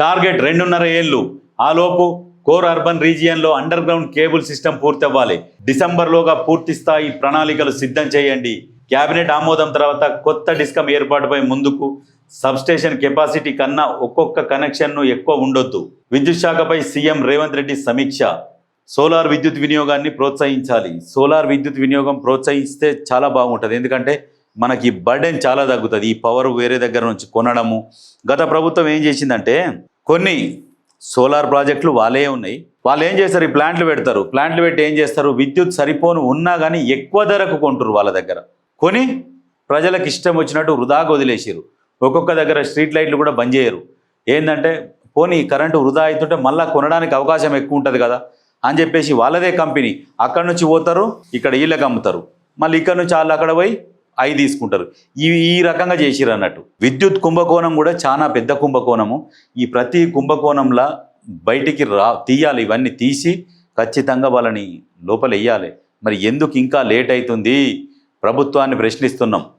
Target 2.5 ఏళ్లు. ఆలోపు core urban రీజియన్లో అండర్ గ్రౌండ్ కేబుల్ సిస్టమ్ పూర్తవ్వాలి. డిసెంబర్లోగా పూర్తి స్థాయి ప్రణాళికలు సిద్ధం చేయండి. కేబినెట్ ఆమోదం తర్వాత కొత్త డిస్కమ్ ఏర్పాటుపై ముందుకు. సబ్స్టేషన్ కెపాసిటీ కన్నా ఒక్కొక్క కనెక్షన్ను ఎక్కువ ఉండొద్దు. విద్యుత్ శాఖపై సీఎం రేవంత్ రెడ్డి సమీక్ష. సోలార్ విద్యుత్ వినియోగాన్ని ప్రోత్సహించాలి. సోలార్ విద్యుత్ వినియోగం ప్రోత్సహిస్తే చాలా బాగుంటుంది. ఎందుకంటే మనకి బర్డెన్ చాలా తగ్గుతుంది. ఈ పవర్ వేరే దగ్గర నుంచి కొనడము. గత ప్రభుత్వం ఏం చేసిందంటే కొన్ని సోలార్ ప్రాజెక్టులు వాళ్ళే ఉన్నాయి. వాళ్ళు ఏం చేస్తారు, ఈ ప్లాంట్లు పెడతారు. ప్లాంట్లు పెట్టి ఏం చేస్తారు, విద్యుత్ సరిపోను ఉన్నా కానీ ఎక్కువ ధరకు కొంటారు. వాళ్ళ దగ్గర కొని ప్రజలకు ఇష్టం వచ్చినట్టు వృధాగా వదిలేసారు. ఒక్కొక్క దగ్గర స్ట్రీట్ లైట్లు కూడా బంద్ చేయరు. ఏంటంటే పోనీ కరెంటు వృధా అవుతుంటే మళ్ళీ కొనడానికి అవకాశం ఎక్కువ ఉంటుంది కదా అని చెప్పేసి వాళ్ళదే కంపెనీ అక్కడ నుంచి పోతారు, ఇక్కడ వీళ్ళకి అమ్ముతారు. మళ్ళీ ఇక్కడ నుంచి వాళ్ళు అక్కడ పోయి అవి తీసుకుంటారు. ఈ రకంగా చేసిరు అన్నట్టు. విద్యుత్ కుంభకోణం కూడా చాలా పెద్ద కుంభకోణము. ఈ ప్రతి కుంభకోణంలా బయటికి తీయాలి. ఇవన్నీ తీసి ఖచ్చితంగా వాళ్ళని లోపల వేయాలి. మరి ఎందుకు ఇంకా లేట్ అవుతుంది? ప్రభుత్వాన్ని ప్రశ్నిస్తున్నాం.